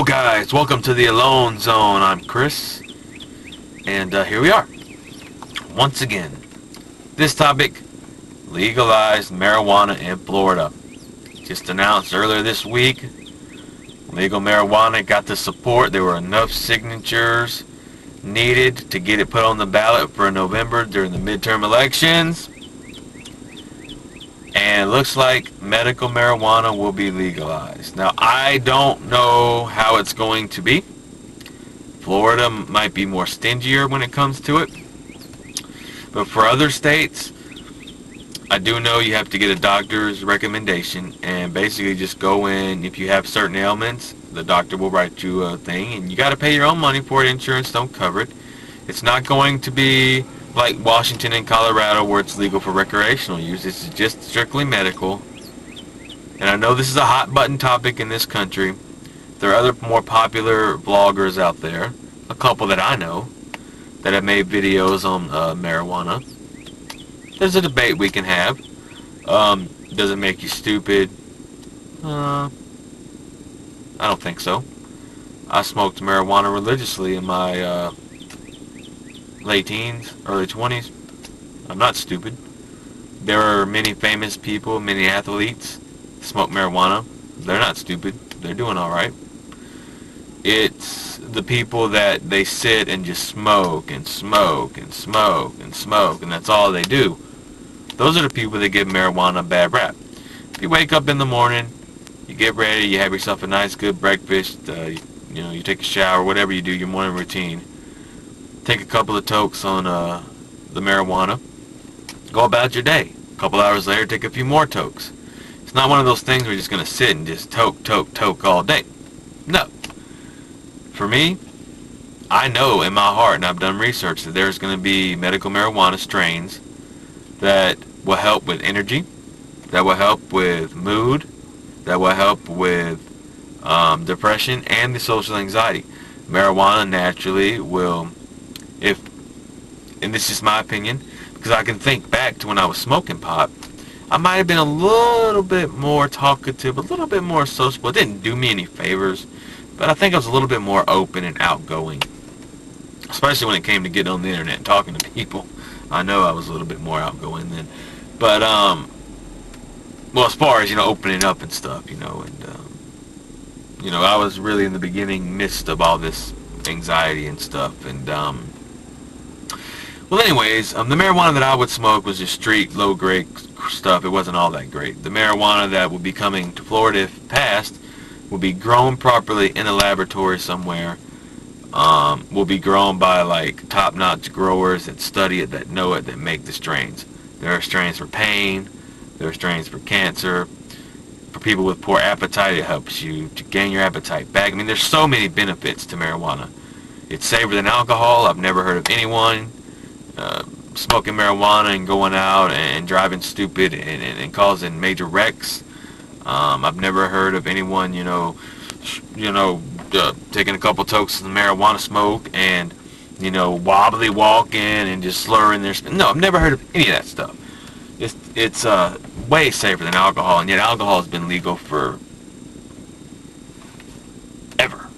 Hello guys, welcome to the Alone Zone. I'm Chris, and here we are, once again. This topic, legalized marijuana in Florida. Just announced earlier this week, legal marijuana got the support. There were enough signatures needed to get it put on the ballot for November during the midterm elections. And it looks like medical marijuana will be legalized. Now, I don't know how it's going to be. Florida might be more stingier when it comes to it. But for other states, I do know you have to get a doctor's recommendation and basically just go in. If you have certain ailments, the doctor will write you a thing, and you got to pay your own money for it. Insurance don't cover it. It's not going to be like Washington and Colorado where it's legal for recreational use. It's just strictly medical. And I know this is a hot button topic in this country. There are other more popular vloggers out there, a couple that I know, that have made videos on marijuana. There's a debate we can have. Does it make you stupid? I don't think so. I smoked marijuana religiously in my late teens, early 20s. I'm not stupid. There are many famous people, many athletes smoke marijuana. They're not stupid. They're doing alright. It's the people that they sit and just smoke and smoke and smoke and smoke, and that's all they do. Those are the people that give marijuana a bad rap. If you wake up in the morning, you get ready, you have yourself a nice good breakfast, you take a shower, whatever you do, your morning routine. Take a couple of tokes on the marijuana. Go about your day. A couple hours later, take a few more tokes. It's not one of those things where you're just going to sit and just toke all day. No. For me, I know in my heart, and I've done research, that there's going to be medical marijuana strains that will help with energy, that will help with mood, that will help with depression and the social anxiety. Marijuana naturally will, and this is my opinion, because I can think back to when I was smoking pot, I might have been a little bit more talkative, a little bit more sociable. It didn't do me any favors, but I think I was a little bit more open and outgoing, especially when it came to getting on the internet and talking to people. I know I was a little bit more outgoing then, but well, as far as opening up and stuff, I was really in the beginning midst of all this anxiety and stuff, and well, anyways, the marijuana that I would smoke was just street, low-grade stuff. It wasn't all that great. The marijuana that will be coming to Florida, if passed, will be grown properly in a laboratory somewhere. Will be grown by, like, top-notch growers that study it, that know it, that make the strains. There are strains for pain. There are strains for cancer. For people with poor appetite, it helps you to gain your appetite back. I mean, there's so many benefits to marijuana. It's safer than alcohol. I've never heard of anyone smoking marijuana and going out and driving stupid and causing major wrecks. I've never heard of anyone, taking a couple tokes of the marijuana smoke and, wobbly walking and just slurring their speech. No, I've never heard of any of that stuff. It's way safer than alcohol, and yet alcohol has been legal for ever,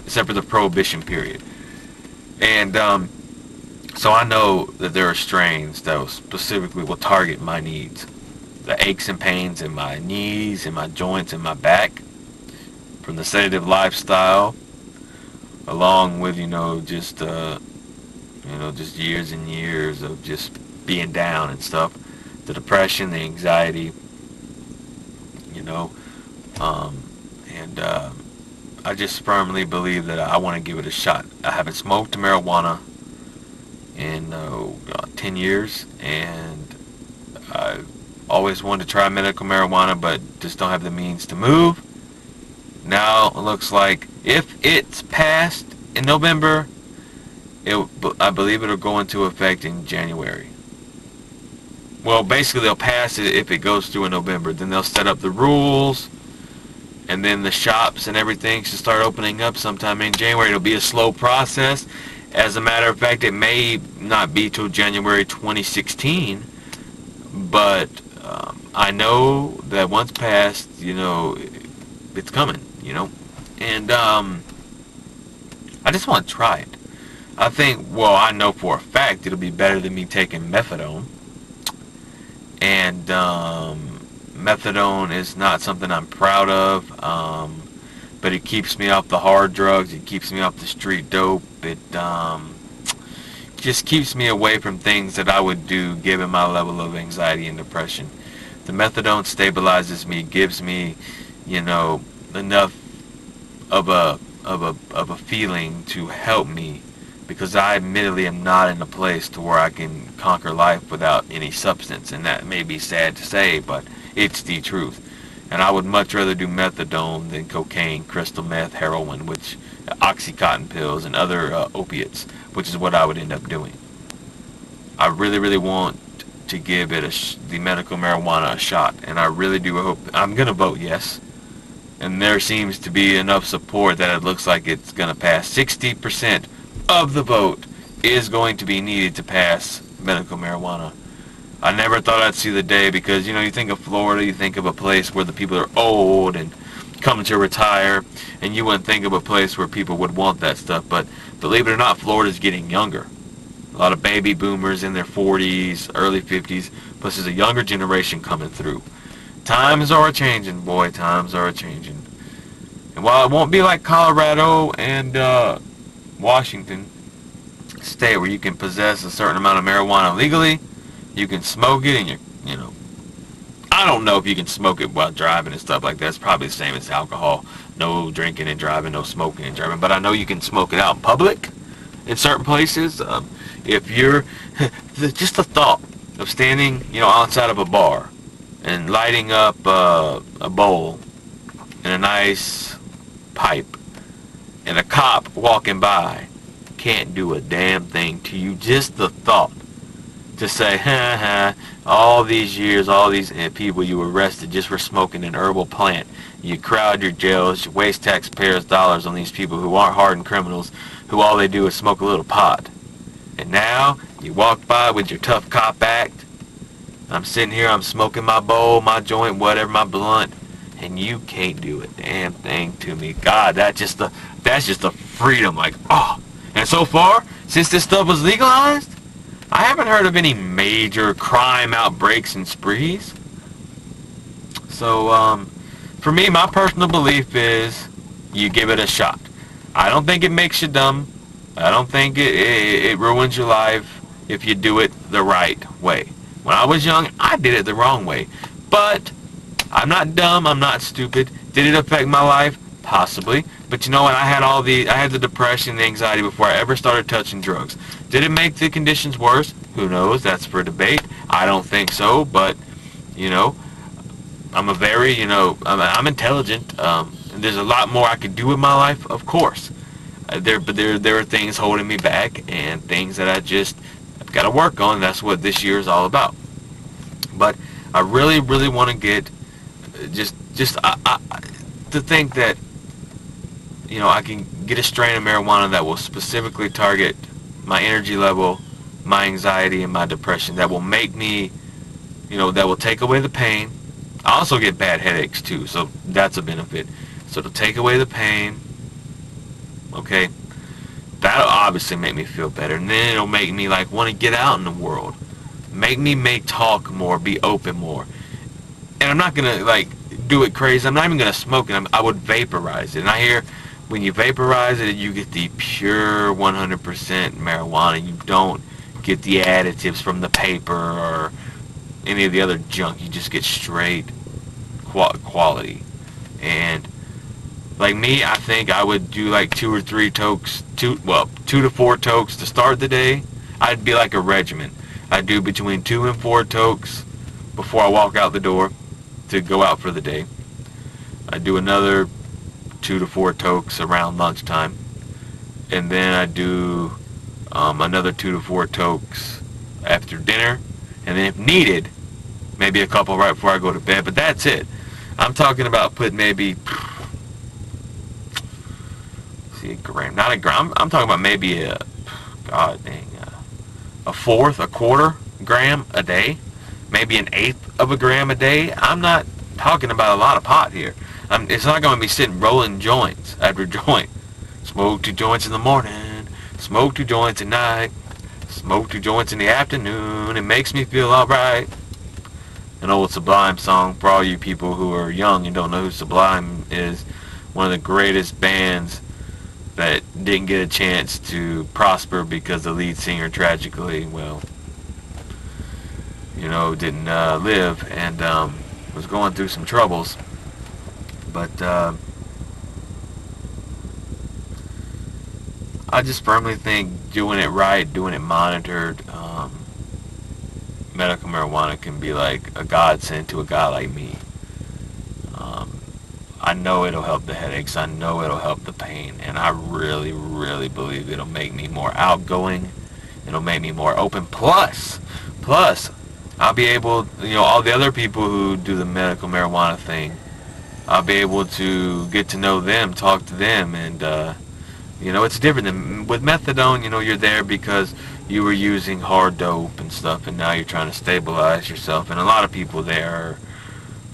except for the Prohibition period. And so I know that there are strains that specifically will target my needs. The aches and pains in my knees, in my joints, in my back, from the sedative lifestyle, along with, just years and years of just being down and stuff. The depression, the anxiety, I just firmly believe that I want to give it a shot. I haven't smoked marijuana in 10 years, and I've always wanted to try medical marijuana, but just don't have the means to move. Now it looks like if it's passed in November, I believe it'll go into effect in January. Well, basically they'll pass it if it goes through in November. Then they'll set up the rules, and then the shops and everything should start opening up sometime in January. It'll be a slow process. As a matter of fact, it may not be till January 2016, but I know that once passed, it's coming, And I just want to try it. I think, well, I know for a fact it'll be better than me taking methadone. And methadone is not something I'm proud of. But it keeps me off the hard drugs. It keeps me off the street dope. It just keeps me away from things that I would do given my level of anxiety and depression. The methadone stabilizes me, gives me, enough of a feeling to help me, because I admittedly am not in a place to where I can conquer life without any substance, and that may be sad to say, but it's the truth. And I would much rather do methadone than cocaine, crystal meth, heroin, which oxycontin pills, and other opiates, which is what I would end up doing. I really, really want to give it the medical marijuana a shot, and I really do hope. I'm gonna vote yes, and there seems to be enough support that it looks like it's gonna pass. 60% of the vote is going to be needed to pass medical marijuana. I never thought I'd see the day, because you think of Florida, you think of a place where the people are old and coming to retire, and you wouldn't think of a place where people would want that stuff. But believe it or not, Florida's getting younger. A lot of baby boomers in their 40s, early 50s, plus there's a younger generation coming through. Times are changing, boy, times are changing. And while it won't be like Colorado and Washington State, where you can possess a certain amount of marijuana legally, you can smoke it, and I don't know if you can smoke it while driving and stuff like that. It's probably the same as alcohol. No drinking and driving, no smoking and driving. But I know you can smoke it out in public in certain places. If you're, just the thought of standing, outside of a bar and lighting up a bowl and a nice pipe, and a cop walking by can't do a damn thing to you. Just the thought to say, all these years, all these people you arrested just for smoking an herbal plant. You crowd your jails, you waste taxpayers' dollars on these people who aren't hardened criminals, who all they do is smoke a little pot. And now, you walk by with your tough cop act. I'm sitting here, I'm smoking my bowl, my joint, whatever, my blunt, and you can't do a damn thing to me. God, that's just the freedom, like, oh. And so far, since this stuff was legalized, I haven't heard of any major crime outbreaks and sprees. So, for me, my personal belief is you give it a shot. I don't think it makes you dumb. I don't think it ruins your life if you do it the right way. When I was young, I did it the wrong way. But I'm not dumb. I'm not stupid. Did it affect my life? Possibly. But you know what? I had the depression, the anxiety before I ever started touching drugs. Did it make the conditions worse? Who knows? That's for debate. I don't think so. But I'm a very, I'm intelligent. And there's a lot more I could do with my life, of course. There are things holding me back, and things that I've got to work on. That's what this year is all about. But I really, really want to get to think that I can get a strain of marijuana that will specifically target my energy level, my anxiety, and my depression. That will make me, that will take away the pain. I also get bad headaches too, so that's a benefit. So to take away the pain, okay, that'll obviously make me feel better, and then it'll make me want to get out in the world, make me talk more, be open more. And I'm not gonna do it crazy. I'm not even gonna smoke it. I would vaporize it. And I hear when you vaporize it, you get the pure 100% marijuana. You don't get the additives from the paper or any of the other junk. You just get straight quality. And like me, I think I would do 2 or 3 tokes, 2 to 4 tokes to start the day. I'd be like a regiment. I'd do between 2 and 4 tokes before I walk out the door to go out for the day. I'd do another 2 to 4 tokes around lunchtime, and then I'd do another 2 to 4 tokes after dinner, and then if needed, maybe a couple right before I go to bed. But that's it. I'm talking about putting maybe a gram, not a gram. I'm talking about maybe a fourth, a quarter gram a day, maybe an eighth of a gram a day. I'm not talking about a lot of pot here. It's not going to be sitting rolling joints after joint. Smoke 2 joints in the morning, smoke 2 joints at night, smoke 2 joints in the afternoon. It makes me feel alright. An old Sublime song for all you people who are young and don't know who Sublime is. One of the greatest bands that didn't get a chance to prosper because the lead singer tragically, well, didn't live and was going through some troubles. But I just firmly think doing it right, doing it monitored, medical marijuana can be like a godsend to a guy like me. I know it'll help the headaches. I know it'll help the pain. And I really, really believe it'll make me more outgoing. It'll make me more open. Plus, I'll be able, all the other people who do the medical marijuana thing, I'll be able to get to know them, talk to them, and, it's different than with methadone. You're there because you were using hard dope and stuff, and now you're trying to stabilize yourself. And a lot of people there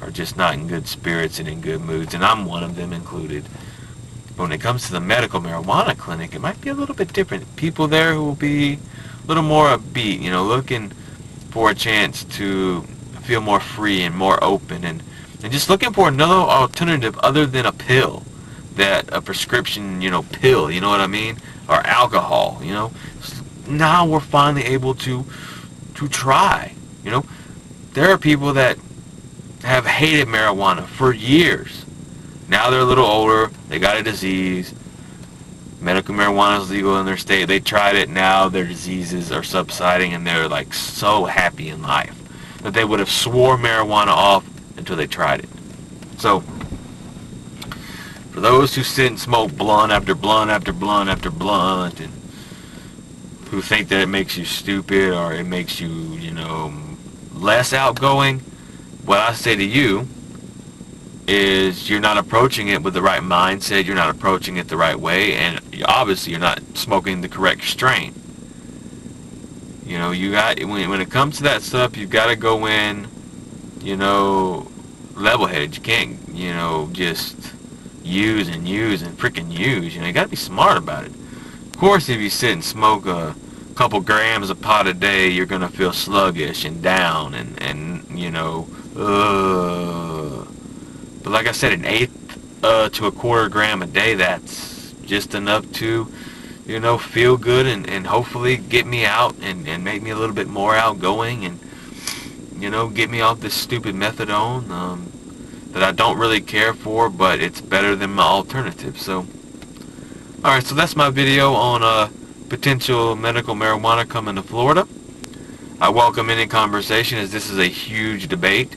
are just not in good spirits and in good moods, and I'm one of them included. But when it comes to the medical marijuana clinic, it might be a little bit different. People there who will be a little more upbeat, looking for a chance to feel more free and more open, and just looking for another alternative other than a pill, that a prescription, pill, you know what I mean, or alcohol, Now we're finally able to try, There are people that have hated marijuana for years. Now they're a little older, they got a disease, medical marijuana is legal in their state, they tried it, now their diseases are subsiding and they're like so happy in life that they would have swore marijuana off until they tried it. So, for those who sit and smoke blunt after blunt after blunt after blunt, and who think that it makes you stupid or it makes you, less outgoing, what I say to you is you're not approaching it with the right mindset, you're not approaching it the right way, and obviously you're not smoking the correct strain. When it comes to that stuff, you've got to go in, level-headed. You can't, just use and freaking use. You got to be smart about it. Of course, if you sit and smoke a couple grams a pot a day, you're going to feel sluggish and down and but like I said, an eighth to a quarter gram a day, that's just enough to, feel good and hopefully get me out and make me a little bit more outgoing and, get me off this stupid methadone that I don't really care for, but it's better than my alternative. So, alright, so that's my video on potential medical marijuana coming to Florida. I welcome any conversation, as this is a huge debate,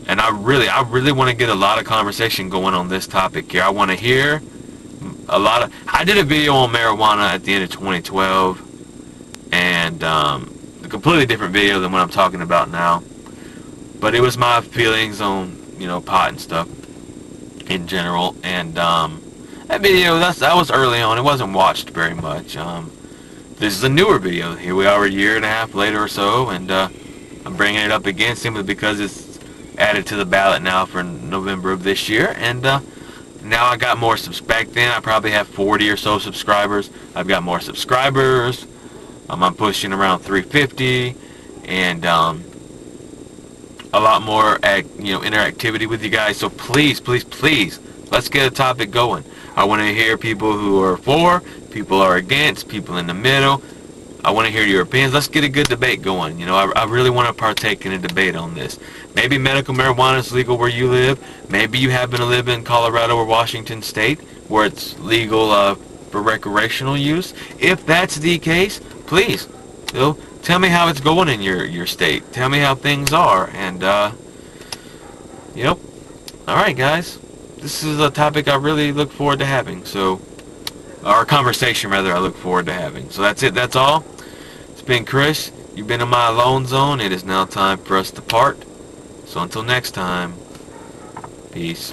and I really want to get a lot of conversation going on this topic here. I want to hear I did a video on marijuana at the end of 2012, and a completely different video than what I'm talking about now, but it was my feelings on, pot and stuff in general, and that video, that was early on. It wasn't watched very much. This is a newer video. Here we are a year and a half later or so, and I'm bringing it up again simply because it's added to the ballot now for November of this year, and now I got more back then I probably have 40 or so subscribers. I've got more subscribers. I'm pushing around 350, and a lot more interactivity with you guys. So please, let's get a topic going. I want to hear people who are for, people are against, people in the middle. I want to hear your opinions. Let's get a good debate going. I really want to partake in a debate on this. Maybe medical marijuana is legal where you live. Maybe you happen to live in Colorado or Washington State where it's legal for recreational use. If that's the case, please, tell me how it's going in your state. Tell me how things are. And, alright guys. This is a topic I really look forward to having. So, or a conversation rather, I look forward to having. So that's it. That's all. It's been Chris. You've been in my alone zone. It is now time for us to part. So until next time, peace.